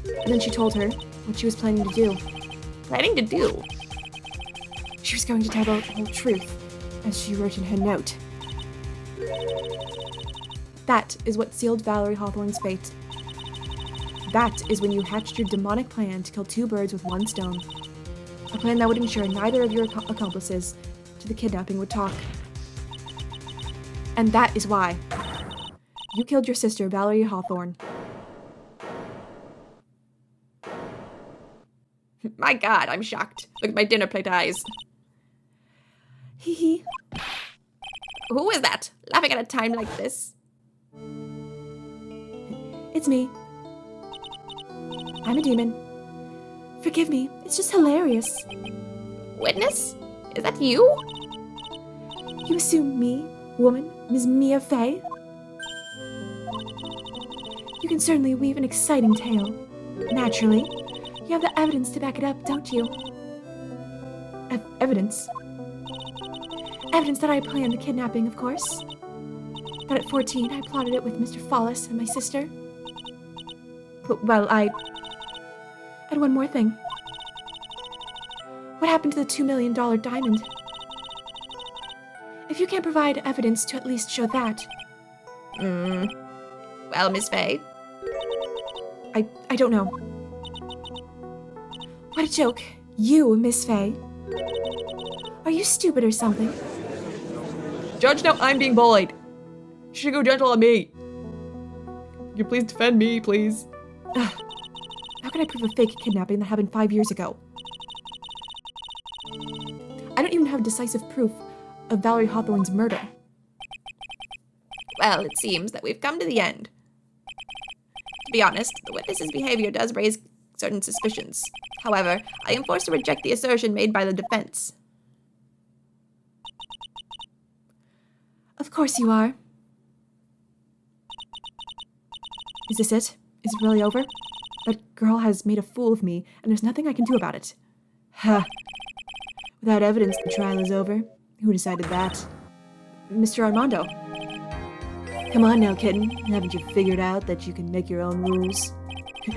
And then she told her what she was planning to do. Planning to do? She was going to tell the whole truth, as she wrote in her note. That is what sealed Valerie Hawthorne's fate. That is when you hatched your demonic plan to kill 2 birds with 1 stone. A plan that would ensure neither of your accomplices to the kidnapping would talk. And that is why you killed your sister, Valerie Hawthorne. My God, I'm shocked. Look at my dinner plate eyes. Hee hee. Who is that? Laughing at a time like this? It's me. I'm a demon. Forgive me, it's just hilarious. Witness? Is that you? You assume me, woman, Ms. Mia Fey? You can certainly weave an exciting tale. Naturally. You have the evidence to back it up, don't you? Evidence? Evidence that I planned the kidnapping, of course. That at 14 I plotted it with Mr. Follis and my sister. Well, I had one more thing. What happened to the $2 million diamond? If you can't provide evidence to at least show that. Well, Miss Fey. I don't know. What a joke. You, Miss Fey. Are you stupid or something? Judge, now I'm being bullied. You should go gentle on me. Can you please defend me, please? Ugh. How can I prove a fake kidnapping that happened 5 years ago? I don't even have decisive proof of Valerie Hawthorne's murder. Well, it seems that we've come to the end. To be honest, the witness's behavior does raise certain suspicions. However, I am forced to reject the assertion made by the defense. Of course you are. Is this it? Is it really over? That girl has made a fool of me, and there's nothing I can do about it. Huh. Without evidence, the trial is over. Who decided that? Mr. Armando. Come on now, kitten. Haven't you figured out that you can make your own rules?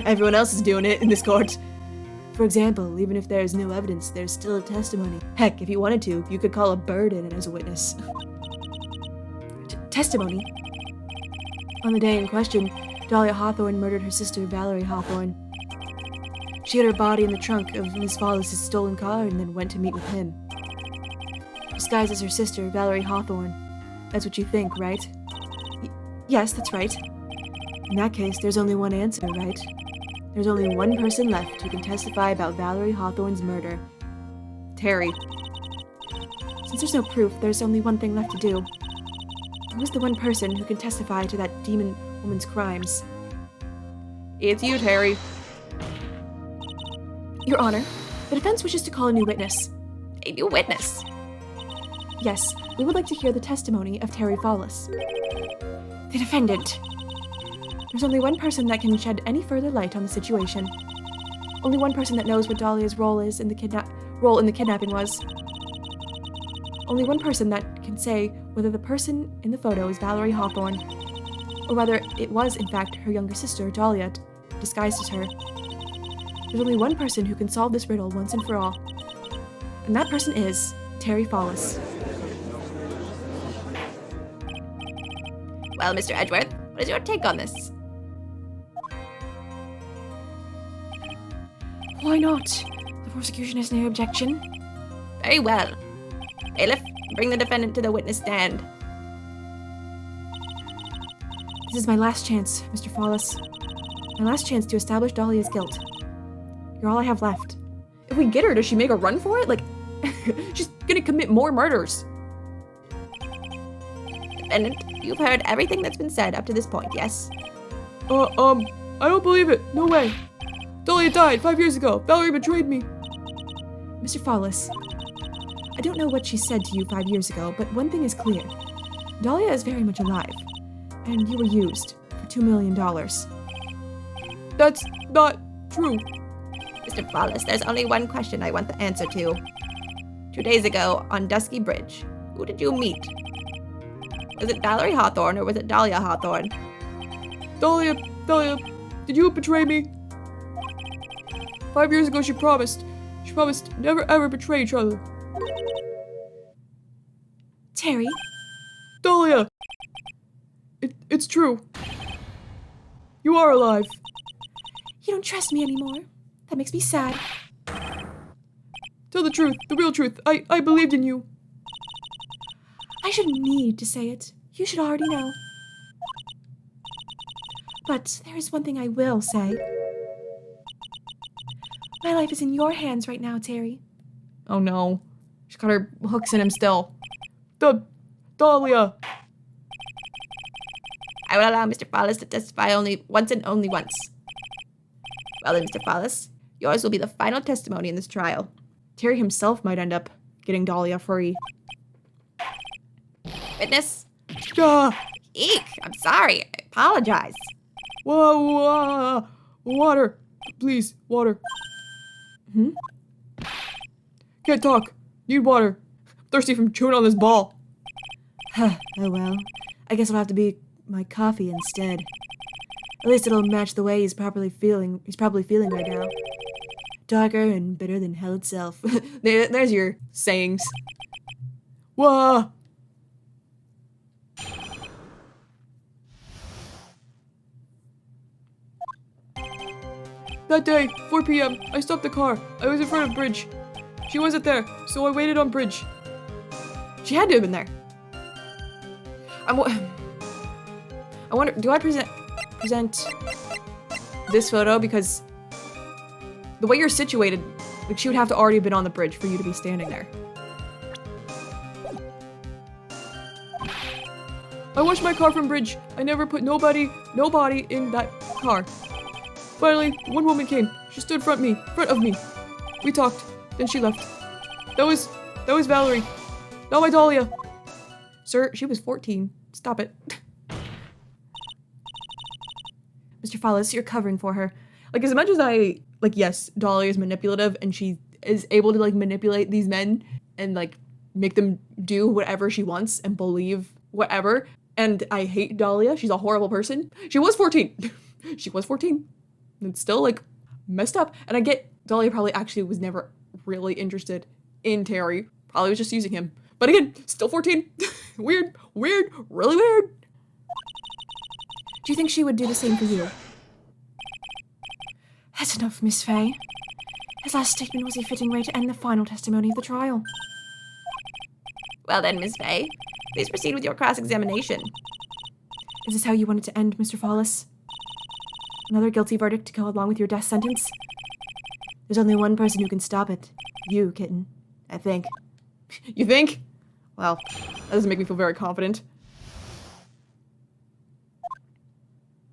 Everyone else is doing it in this court. For example, even if there's no evidence, there's still a testimony. Heck, if you wanted to, you could call a bird in as a witness. Testimony? On the day in question, Dahlia Hawthorne murdered her sister, Valerie Hawthorne. She hid her body in the trunk of Miss Follis' stolen car and then went to meet with him. Disguised as her sister, Valerie Hawthorne. That's what you think, right? Yes, that's right. In that case, there's only one answer, right? There's only one person left who can testify about Valerie Hawthorne's murder. Terry. Since there's no proof, there's only one thing left to do. Who is the one person who can testify to that demon woman's crimes? It's you, Terry. Your Honor, the defense wishes to call a new witness. A new witness? Yes, we would like to hear the testimony of Terry Follis. The defendant. There's only one person that can shed any further light on the situation. Only one person that knows what Dahlia's role in the kidnapping was. Only one person that can say whether the person in the photo is Valerie Hawthorne, or whether it was in fact her younger sister, Dahlia, disguised as her. There's only one person who can solve this riddle once and for all. And that person is Terry Follis. Well, Mr. Edgeworth, what is your take on this? Why not? The prosecution has no objection. Very well. Bailiff, bring the defendant to the witness stand. This is my last chance, Mr. Follis. My last chance to establish Dahlia's guilt. You're all I have left. if we get her, does she make a run for it? Like, she's gonna commit more murders. Defendant, you've heard everything that's been said up to this point, yes? I don't believe it. No way. Dahlia died 5 years ago. Valerie betrayed me. Mr. Follis, I don't know what she said to you 5 years ago, but one thing is clear. Dahlia is very much alive, and you were used for $2 million. That's not true. Mr. Follis, there's only one question I want the answer to. 2 days ago, on Dusky Bridge, who did you meet? Was it Valerie Hawthorne or was it Dahlia Hawthorne? Dahlia, did you betray me? 5 years ago, she promised never ever betray each other. Terry? Dahlia! It's true. You are alive. You don't trust me anymore. That makes me sad. Tell the truth, the real truth. I believed in you. I shouldn't need to say it. You should already know. But there is one thing I will say. My life is in your hands right now, Terry. Oh no. She's got her hooks in him still. Dahlia! I will allow Mr. Follis to testify only once and only once. Well then, Mr. Follis, yours will be the final testimony in this trial. Terry himself might end up getting Dahlia free. Witness? Ah! Eek! I'm sorry. I apologize. Whoa, water. Please, water. Can't talk. Need water. Thirsty from chewing on this ball. Oh well. I guess it'll have to be my coffee instead. At least it'll match the way he's probably feeling right now. Darker and bitter than hell itself. There's your sayings. Whoa! That day, 4 p.m., I stopped the car. I was in front of bridge. She wasn't there, so I waited on bridge. She had to have been there. I wonder, do I present this photo? Because the way you're situated, like she would have to already have been on the bridge for you to be standing there. I washed my car from bridge. I never put nobody in that car. Finally, one woman came. She stood front of me. We talked. Then she left. That was Valerie. Not my Dahlia. Sir, she was 14. Stop it. Mr. Follis, you're covering for her. Like, as much as yes, Dahlia is manipulative and she is able to, like, manipulate these men and, like, make them do whatever she wants and believe whatever. And I hate Dahlia. She's a horrible person. She was 14. She was 14. It's still, like, messed up. And I get Dahlia probably actually was never really interested in Terry. Probably was just using him. But again, still 14. Weird, really weird. Do you think she would do the same for you? That's enough, Miss Faye. His last statement was a fitting way to end the final testimony of the trial. Well then, Miss Faye, please proceed with your cross-examination. Is this how you wanted to end, Mr. Follis? Another guilty verdict to go along with your death sentence? There's only one person who can stop it. You, kitten. I think. You think? Well, that doesn't make me feel very confident.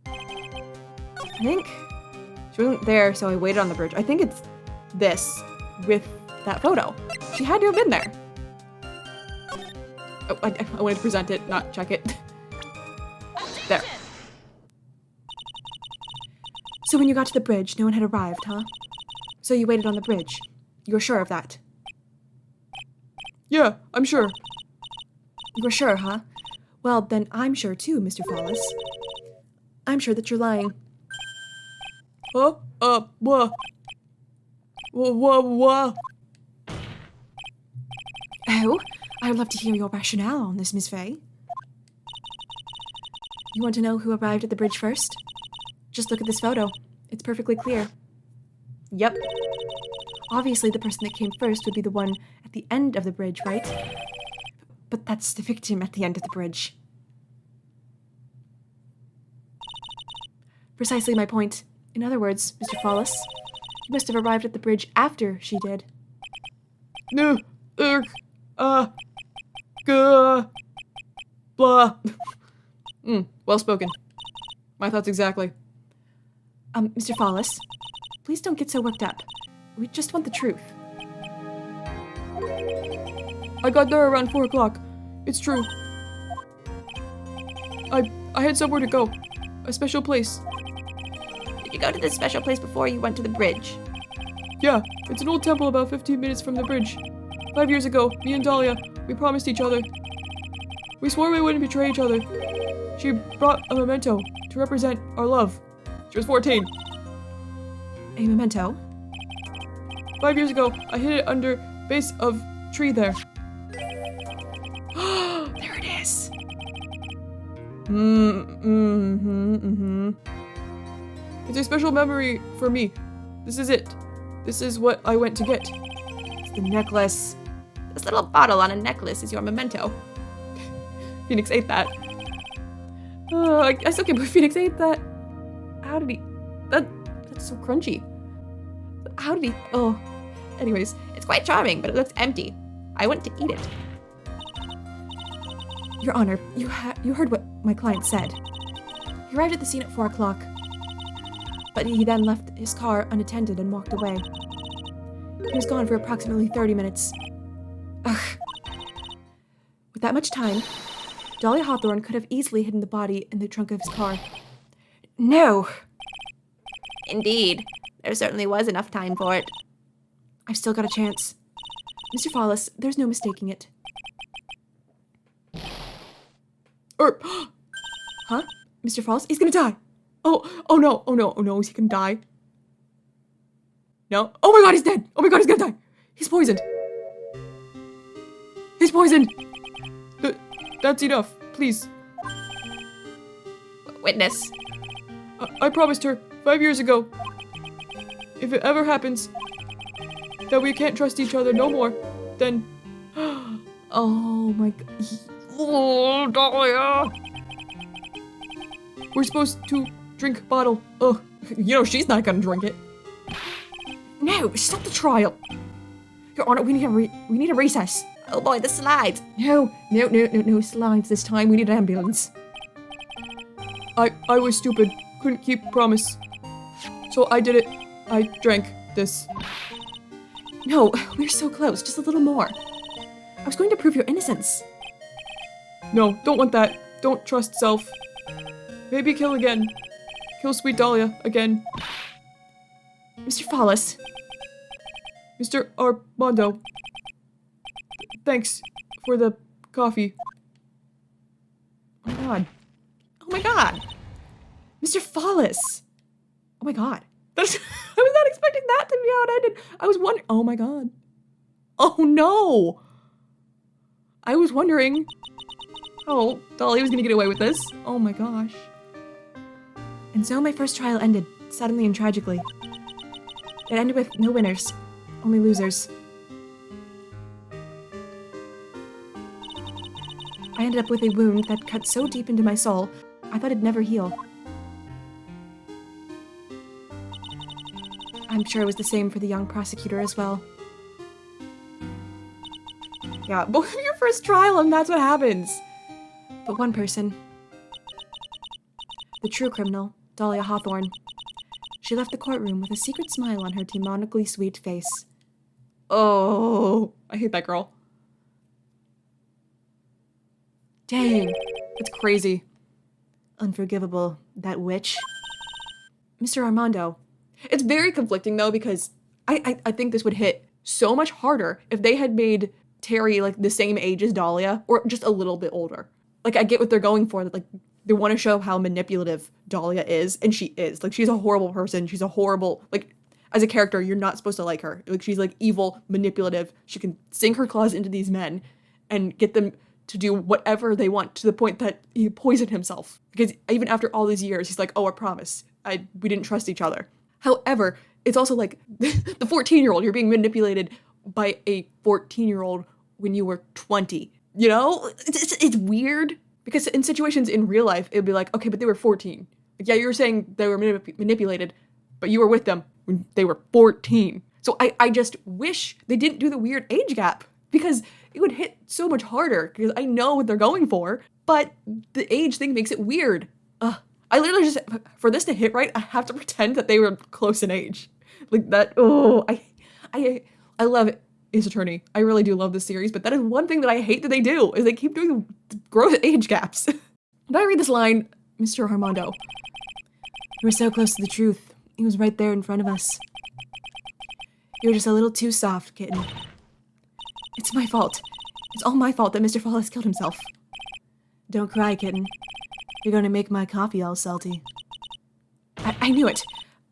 I think she wasn't there, so I waited on the bridge. I think it's this with that photo. She had to have been there. Oh, I wanted to present it, not check it. There. So when you got to the bridge, no one had arrived, huh? So you waited on the bridge. You're sure of that? Yeah, I'm sure. You were sure, huh? Well, then I'm sure too, Mr. Follis. I'm sure that you're lying. Huh? What? What? Oh, I would love to hear your rationale on this, Miss Faye. You want to know who arrived at the bridge first? Just look at this photo. It's perfectly clear. Yep. Obviously, the person that came first would be the one at the end of the bridge, right? But that's the victim at the end of the bridge. Precisely my point. In other words, Mr. Follis, You must have arrived at the bridge after she did. No, blah. Well spoken. My thoughts exactly. Mr. Follis, please don't get so worked up. We just want the truth. I got there around 4 o'clock. It's true. I had somewhere to go. A special place. Did you go to this special place before you went to the bridge? Yeah, it's an old temple about 15 minutes from the bridge. 5 years ago, me and Dahlia, we promised each other. We swore we wouldn't betray each other. She brought a memento to represent our love. She was 14. A memento? 5 years ago, I hid it under base of tree there. There it is. It's a special memory for me. This is it. This is what I went to get. It's the necklace. This little bottle on a necklace is your memento. Phoenix ate that. I still can't believe Phoenix ate that. How did he? That's so crunchy. How did he? Oh. Anyways, It's quite charming, but it looks empty. I went to eat it. Your Honor, you heard what my client said. He arrived at the scene at 4 o'clock, but he then left his car unattended and walked away. He was gone for approximately 30 minutes. Ugh. With that much time, Dahlia Hawthorne could have easily hidden the body in the trunk of his car. No! Indeed, there certainly was enough time for it. I've still got a chance. Mr. Follis, there's no mistaking it. Huh? Mr. Follis? He's gonna die! oh no, is he gonna die? No? Oh my god, he's dead! Oh my god, he's gonna die! He's poisoned! He's poisoned! That's enough, please. Witness. I promised her 5 years ago. If it ever happens that we can't trust each other no more, then... Oh my god. Oh, Dahlia! We're supposed to drink bottle. Ugh. You know she's not gonna drink it. No! Stop the trial! Your Honor, we need a recess. Oh boy, the slides. No slides this time. We need an ambulance. I was stupid. Couldn't keep promise. So I did it. I drank this. No, we're so close. Just a little more. I was going to prove your innocence. No, don't want that. Don't trust self. Maybe kill again. Kill sweet Dahlia again. Mr. Follis. Mr. Armando. Thanks for the coffee. Oh my god. Oh my god. Mr. Follis! Oh my god. I was not expecting that to be how it ended. I was wondering. Oh my god. Oh no. I was wondering how Dahlia was gonna get away with this. Oh my gosh. And so my first trial ended, suddenly and tragically. It ended with no winners, only losers. I ended up with a wound that cut so deep into my soul, I thought it'd never heal. I'm sure it was the same for the young prosecutor as well. Yeah, both of your first trial and that's what happens. But one person, the true criminal, Dahlia Hawthorne, she left the courtroom with a secret smile on her demonically sweet face. Oh, I hate that girl. Dang, It's crazy. unforgivable, that witch. Mr. Armando, It's very conflicting though because I think this would hit so much harder if they had made Terry like the same age as Dahlia or just a little bit older. Like I get what they're going for, that like they want to show how manipulative Dahlia is, and she is. Like she's a horrible person. She's a horrible, like as a character, you're not supposed to like her. Like she's like evil, manipulative. She can sink her claws into these men and get them to do whatever they want, to the point that he poisoned himself. Because even after all these years, he's like, oh, I promise. We didn't trust each other. However, it's also like the 14-year-old, you're being manipulated by a 14-year-old when you were 20. You know? It's weird. Because in situations in real life, it would be like, okay, but they were 14. Like, yeah, you were saying they were manipulated, but you were with them. when they were 14. So I just wish they didn't do the weird age gap, because it would hit so much harder, because I know what they're going for, but the age thing makes it weird. I literally just, for this to hit right, I have to pretend that they were close in age. Like that, I love Ace Attorney. I really do love this series, but that is one thing that I hate that they do, is they keep doing the gross age gaps. Did I read this line? Mr. Armando. You were so close to the truth. He was right there in front of us. You were just a little too soft, kitten. It's my fault. It's all my fault that Mr. Fallis killed himself. Don't cry, kitten. You're gonna make my coffee all salty. I knew it.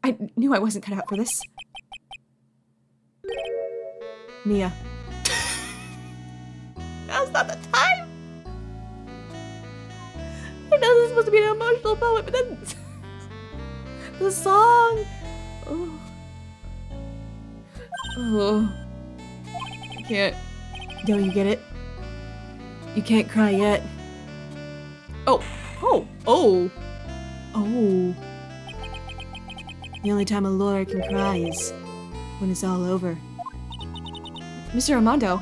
I knew I wasn't cut out for this. Mia. Now's not the time. I know this is supposed to be an emotional moment, but then the song. I can't. Don't you get it? You can't cry yet. Oh. Oh. The only time a lawyer can cry is when it's all over. Mr. Armando.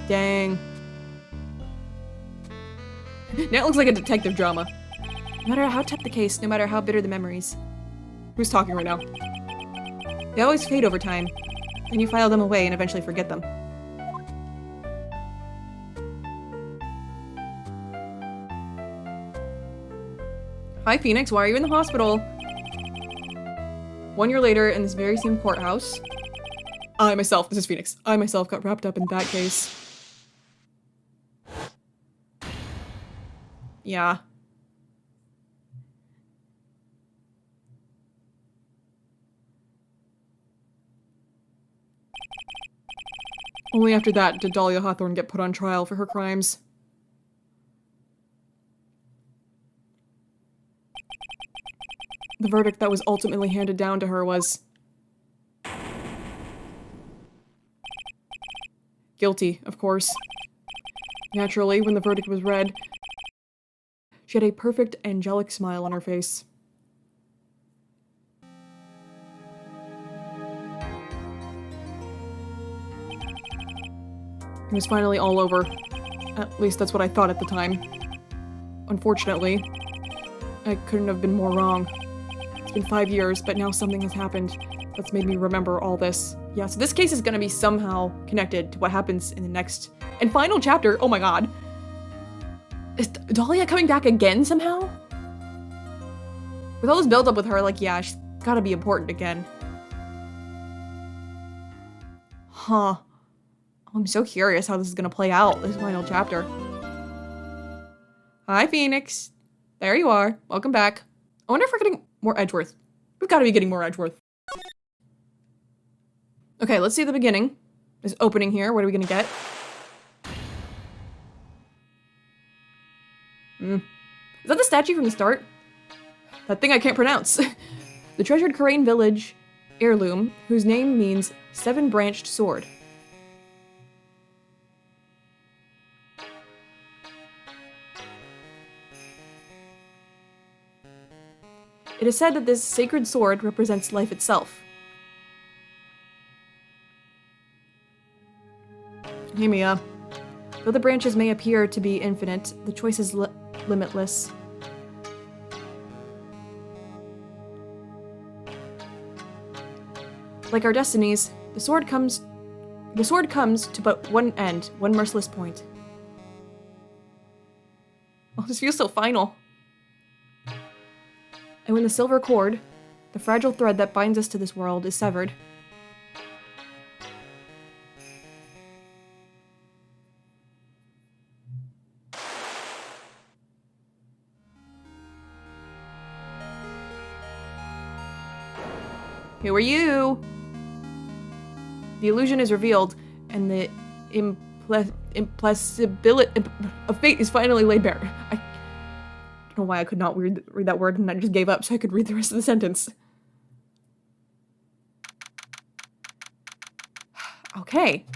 Dang. Now it looks like a detective drama. No matter how tough the case, no matter how bitter the memories. Who's talking right now? They always fade over time. Then you file them away and eventually forget them. Hi, Phoenix. Why are you in the hospital? 1 year later, in this very same courthouse, this is Phoenix. I myself got wrapped up in that case. Yeah. Only after that did Dahlia Hawthorne get put on trial for her crimes. The verdict that was ultimately handed down to her was guilty, of course. Naturally, when the verdict was read, she had a perfect angelic smile on her face. It was finally all over. At least that's what I thought at the time. Unfortunately, I couldn't have been more wrong. It's been 5 years, but now something has happened that's made me remember all this. Yeah, so this case is gonna be somehow connected to what happens in the next and final chapter. Oh my god. Is Dahlia coming back again somehow? With all this build-up with her, like, yeah, she's gotta be important again. Huh. I'm so curious how this is gonna play out, this final chapter. Hi, Phoenix. There you are. Welcome back. I wonder if we're getting more Edgeworth. We've gotta be getting more Edgeworth. Okay, let's see the beginning. This opening here. What are we gonna get? Is that the statue from the start? That thing I can't pronounce. The treasured Karain village heirloom, whose name means seven-branched sword. It is said that this sacred sword represents life itself. Hear me up. Though the branches may appear to be infinite, the choice is limitless. Like our destinies, the sword comes to but one end, one merciless point. Oh, this feels so final. And when the silver cord, the fragile thread that binds us to this world, is severed, who are you? The illusion is revealed, and the implacability of fate is finally laid bare. I don't know why I could not read that word, and I just gave up so I could read the rest of the sentence. Okay.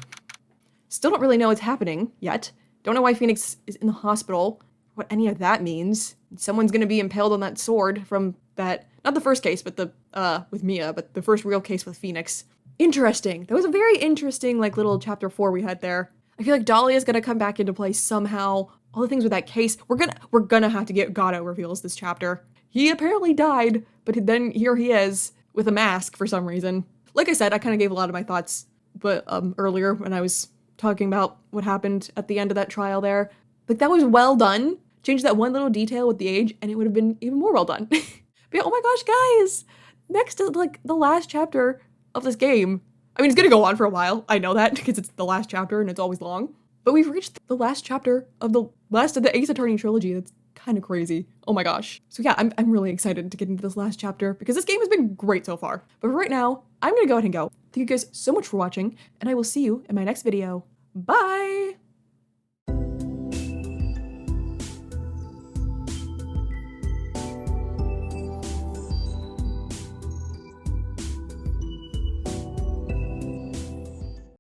Still don't really know what's happening yet. Don't know why Phoenix is in the hospital, what any of that means. Someone's gonna be impaled on that sword from that Not the first case, but with Mia, but the first real case with Phoenix. Interesting. That was a very interesting, like, little chapter 4 we had there. I feel like Dahlia's gonna come back into play somehow. All the things with that case, we're gonna have to get Gato reveals this chapter. He apparently died, but then here he is with a mask for some reason. Like I said, I kind of gave a lot of my thoughts, but earlier when I was talking about what happened at the end of that trial there. Like, that was well done. Change that one little detail with the age, and it would have been even more well done. But yeah, oh my gosh, guys! Next is, like, the last chapter of this game. I mean, it's gonna go on for a while. I know that, because it's the last chapter, and it's always long. But we've reached the last chapter of the last of the Ace Attorney trilogy. That's kind of crazy. Oh my gosh. So yeah, I'm really excited to get into this last chapter, because this game has been great so far. But for right now, I'm gonna go ahead and go. Thank you guys so much for watching, and I will see you in my next video. Bye!